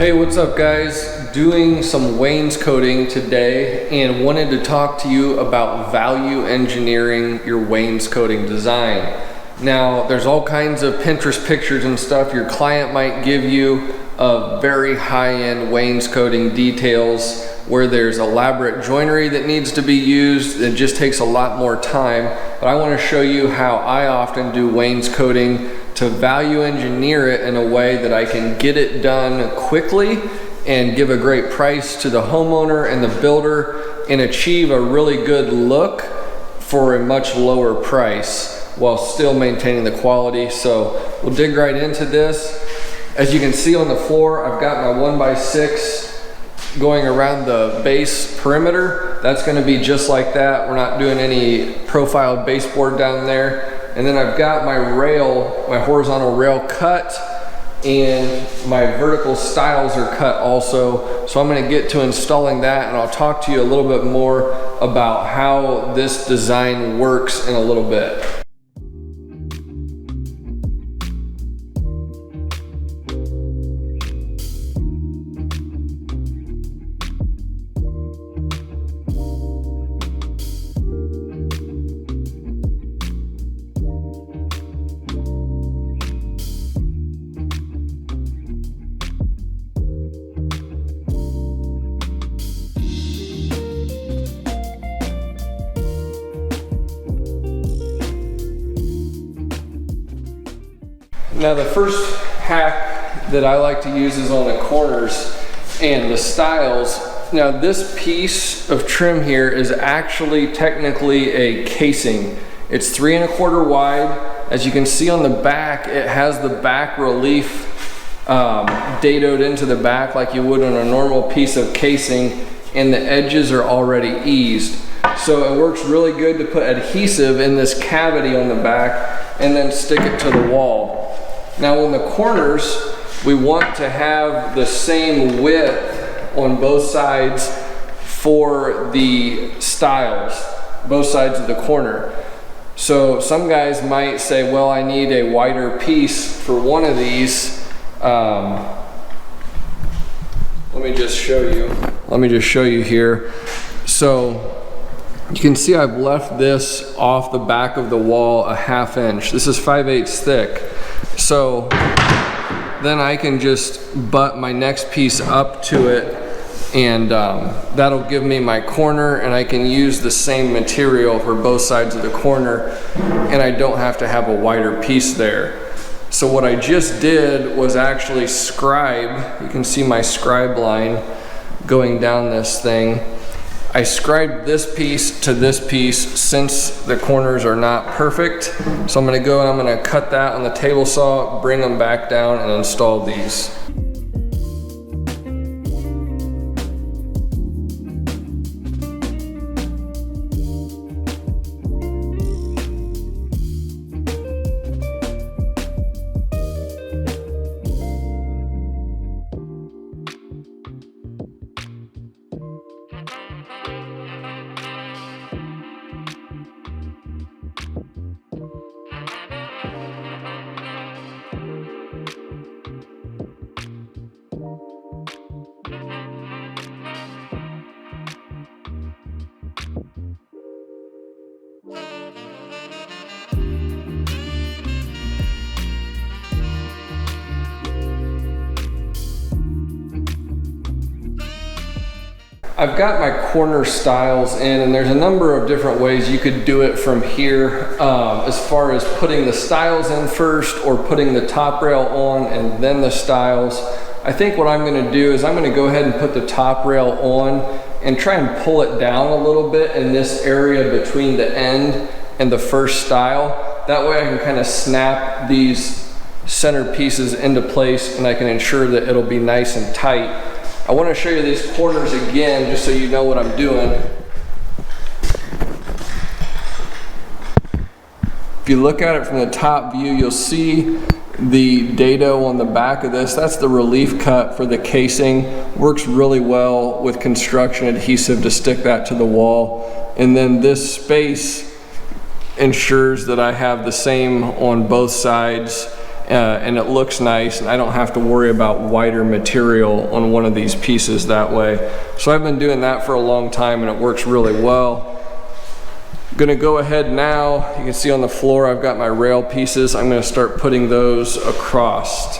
Hey, what's up guys? Doing some wainscoting today and wanted to talk to you about value engineering your wainscoting design. Now, there's all kinds of Pinterest pictures and stuff your client might give you of very high-end wainscoting details where there's elaborate joinery that needs to be used. It just takes a lot more time. But I want to show you how I often do wainscoting to value engineer it in a way that I can get it done quickly and give a great price to the homeowner and the builder and achieve a really good look for a much lower price while still maintaining the quality. So we'll dig right into this. As you can see on the floor, I've got my 1x6 going around the base perimeter. That's going to be just like that. We're not doing any profiled baseboard down there. And then I've got my rail, my horizontal rail cut, and my vertical stiles are cut also. So I'm going to get to installing that, and I'll talk to you a little bit more about how this design works in a little bit. Now the first hack that I like to use is on the corners and the stiles. Now this piece of trim here is actually technically a casing. It's 3 1/4 wide. As you can see on the back, it has the back relief dadoed into the back like you would on a normal piece of casing, and the edges are already eased. So it works really good to put adhesive in this cavity on the back and then stick it to the wall. Now on the corners, we want to have the same width on both sides for the stiles, both sides of the corner. So some guys might say, well, I need a wider piece for one of these. Let me just show you here. So you can see I've left this off the back of the wall a 1/2 inch. This is 5/8 thick. So then I can just butt my next piece up to it, and that'll give me my corner, and I can use the same material for both sides of the corner, and I don't have to have a wider piece there. So what I just did was actually scribe. You can see my scribe line going down this thing. I scribed this piece to this piece since the corners are not perfect. So I'm gonna go and I'm gonna cut that on the table saw, bring them back down and install these. I've got my corner stiles in, and there's a number of different ways you could do it from here, as far as putting the stiles in first or putting the top rail on and then the stiles. I think what I'm going to do is I'm going to go ahead and put the top rail on and try and pull it down a little bit in this area between the end and the first stile. That way I can kind of snap these center pieces into place, and I can ensure that it'll be nice and tight. I want to show you these corners again just so you know what I'm doing. If you look at it from the top view, you'll see the dado on the back of this. That's the relief cut for the casing. Works really well with construction adhesive to stick that to the wall. And then this space ensures that I have the same on both sides and it looks nice, and I don't have to worry about wider material on one of these pieces that way. So I've been doing that for a long time, and it works really well. I'm gonna go ahead now, you can see on the floor I've got my rail pieces. I'm gonna start putting those across.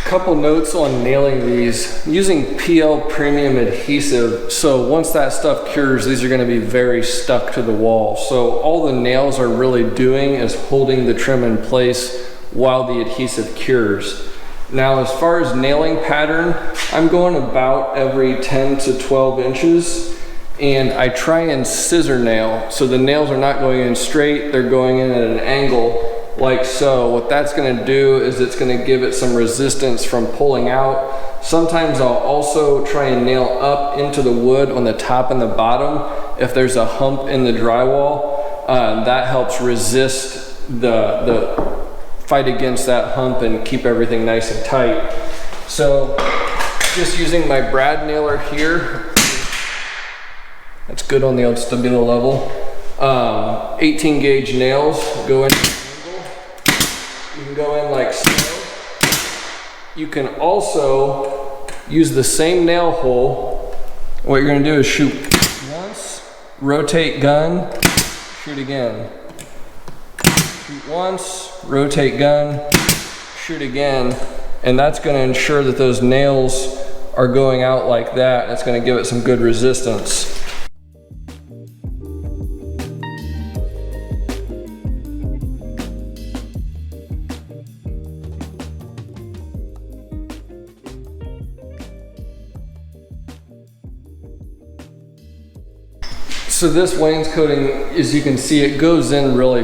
Couple notes on nailing these. Using PL premium adhesive, so once that stuff cures, these are going to be very stuck to the wall. So all the nails are really doing is holding the trim in place while the adhesive cures. Now, as far as nailing pattern, I'm going about every 10 to 12 inches, and I try and scissor nail. So the nails are not going in straight, they're going in at an angle. Like so. What that's going to do is it's going to give it some resistance from pulling out. Sometimes I'll also try and nail up into the wood on the top and the bottom if there's a hump in the drywall. That helps resist the fight against that hump and keep everything nice and tight. So just using my brad nailer here, that's good on the old stabilo level. 18 gauge nails go in. You can go in like so. You can also use the same nail hole. What you're going to do is shoot once, rotate gun, shoot again. Shoot once, rotate gun, shoot again. And that's going to ensure that those nails are going out like that. It's going to give it some good resistance. So this wainscoting, as you can see, it goes in really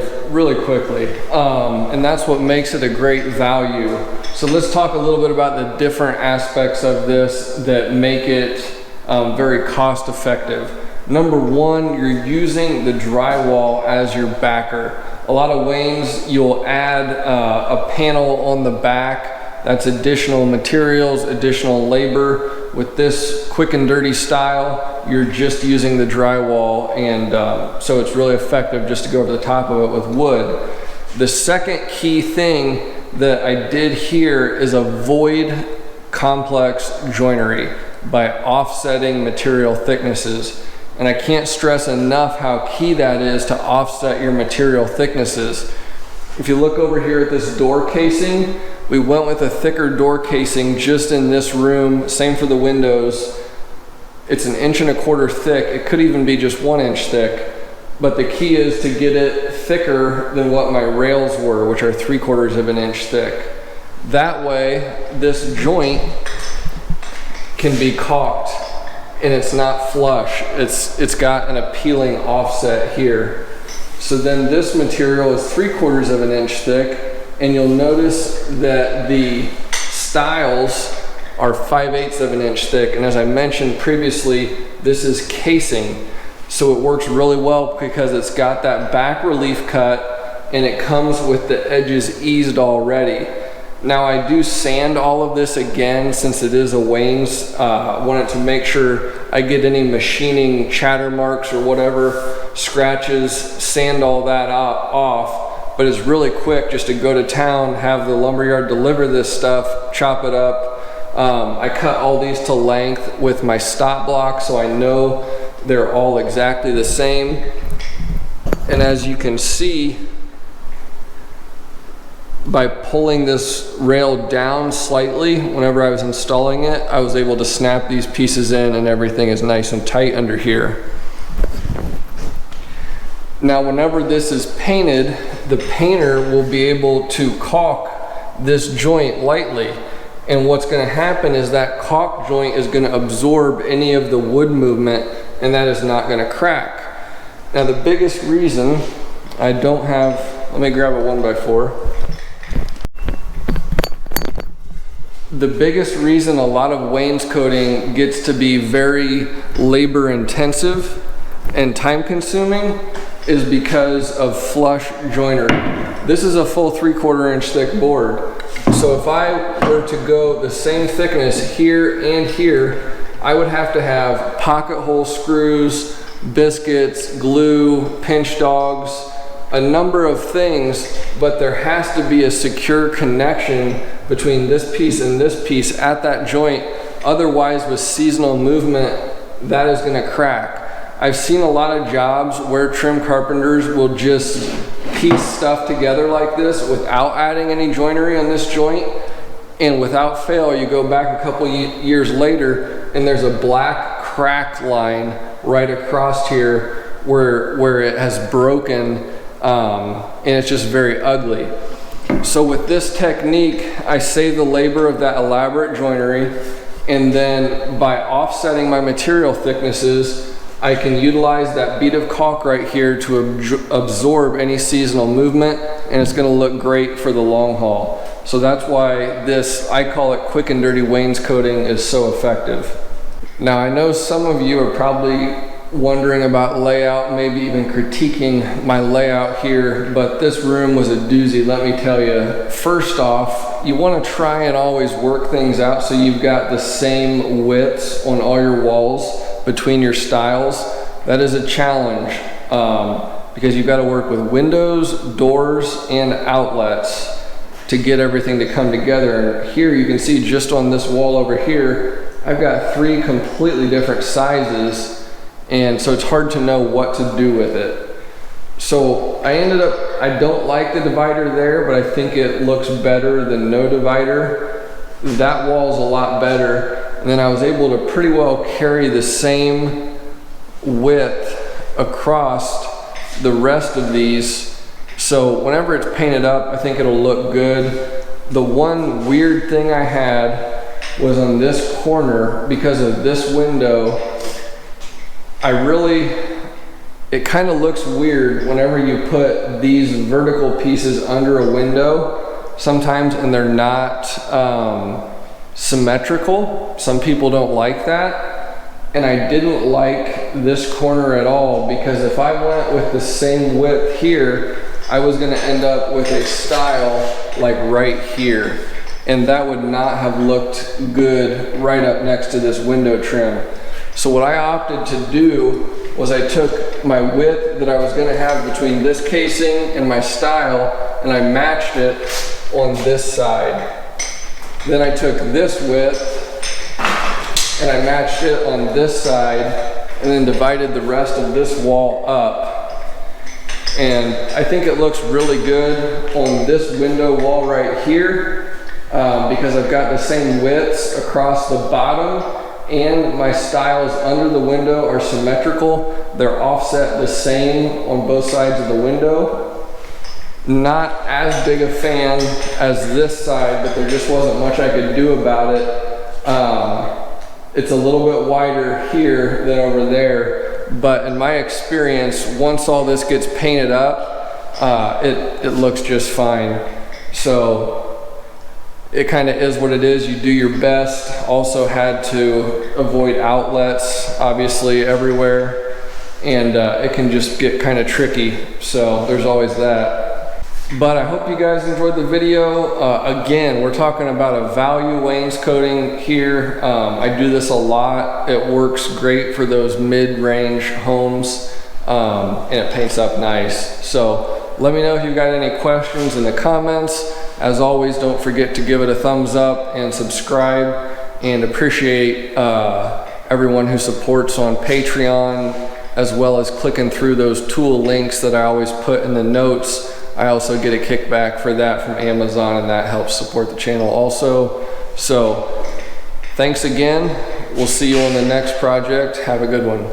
quickly, and that's what makes it a great value. So let's talk a little bit about the different aspects of this that make it very cost effective. Number one, you're using the drywall as your backer. A lot of wains, you'll add a panel on the back. That's additional materials, additional labor. With this quick and dirty style, you're just using the drywall, and so it's really effective just to go over the top of it with wood. The second key thing that I did here is avoid complex joinery by offsetting material thicknesses. And I can't stress enough how key that is to offset your material thicknesses. If you look over here at this door casing, we went with a thicker door casing just in this room. Same for the windows. It's 1.25 inches thick. It could even be just 1 inch thick. But the key is to get it thicker than what my rails were, which are 3/4 inch thick. That way, this joint can be caulked and it's not flush. It's got an appealing offset here. So then this material is 3/4 of an inch thick, and you'll notice that the stiles are 5/8 of an inch thick. And as I mentioned previously, this is casing. So it works really well because it's got that back relief cut and it comes with the edges eased already. Now I do sand all of this again since it is a Waynes. Wanted to make sure I get any machining chatter marks or whatever, scratches, sand all that off. But it's really quick just to go to town, have the lumberyard deliver this stuff, chop it up. I cut all these to length with my stop block so I know they're all exactly the same. And as you can see, by pulling this rail down slightly whenever I was installing it, I was able to snap these pieces in and everything is nice and tight under here. Now whenever this is painted, the painter will be able to caulk this joint lightly. And what's going to happen is that caulk joint is going to absorb any of the wood movement, and that is not going to crack. Now the biggest reason I don't have, let me grab a 1x4. The biggest reason a lot of wainscoting gets to be very labor intensive and time consuming is because of flush joinery. This is a full 3/4 inch thick board. So if I were to go the same thickness here and here, I would have to have pocket hole screws, biscuits, glue, pinch dogs, a number of things, but there has to be a secure connection between this piece and this piece at that joint. Otherwise, with seasonal movement, that is going to crack. I've seen a lot of jobs where trim carpenters will just piece stuff together like this without adding any joinery on this joint, and without fail you go back a couple years later and there's a black crack line right across here where it has broken, and it's just very ugly. So with this technique, I save the labor of that elaborate joinery, and then by offsetting my material thicknesses, I can utilize that bead of caulk right here to absorb any seasonal movement, and it's going to look great for the long haul. So that's why this, I call it quick and dirty wainscoting, is so effective. Now I know some of you are probably wondering about layout, maybe even critiquing my layout here, but this room was a doozy, let me tell you. First off, you want to try and always work things out so you've got the same widths on all your walls between your stiles. That is a challenge because you've got to work with windows, doors, and outlets to get everything to come together. And here you can see just on this wall over here, I've got 3 completely different sizes, and so it's hard to know what to do with it. So I ended up, I don't like the divider there, but I think it looks better than no divider. That wall's a lot better. And then I was able to pretty well carry the same width across the rest of these. So whenever it's painted up, I think it'll look good. The one weird thing I had was on this corner, because of this window, it kind of looks weird whenever you put these vertical pieces under a window sometimes, and they're not symmetrical. Some people don't like that, and I didn't like this corner at all, because if I went with the same width here, I was going to end up with a style like right here, and that would not have looked good right up next to this window trim. So what I opted to do was I took my width that I was going to have between this casing and my stile, and I matched it on this side. Then I took this width and I matched it on this side, and then divided the rest of this wall up. And I think it looks really good on this window wall right here, because I've got the same widths across the bottom, and my stiles under the window are symmetrical. They're offset the same on both sides of the window. Not as big a fan as this side, but there just wasn't much I could do about it. it's a little bit wider here than over there. But in my experience, once all this gets painted up, it looks just fine. So it kind of is what it is. You do your best. Also had to avoid outlets, obviously, everywhere. And it can just get kind of tricky. So there's always that. But I hope you guys enjoyed the video. Again, we're talking about a value wainscoting here. I do this a lot. It works great for those mid-range homes, and it paints up nice. So let me know if you've got any questions in the comments. As always, don't forget to give it a thumbs up and subscribe, and appreciate everyone who supports on Patreon, as well as clicking through those tool links that I always put in the notes. I also get a kickback for that from Amazon, and that helps support the channel also. So thanks again. We'll see you on the next project. Have a good one.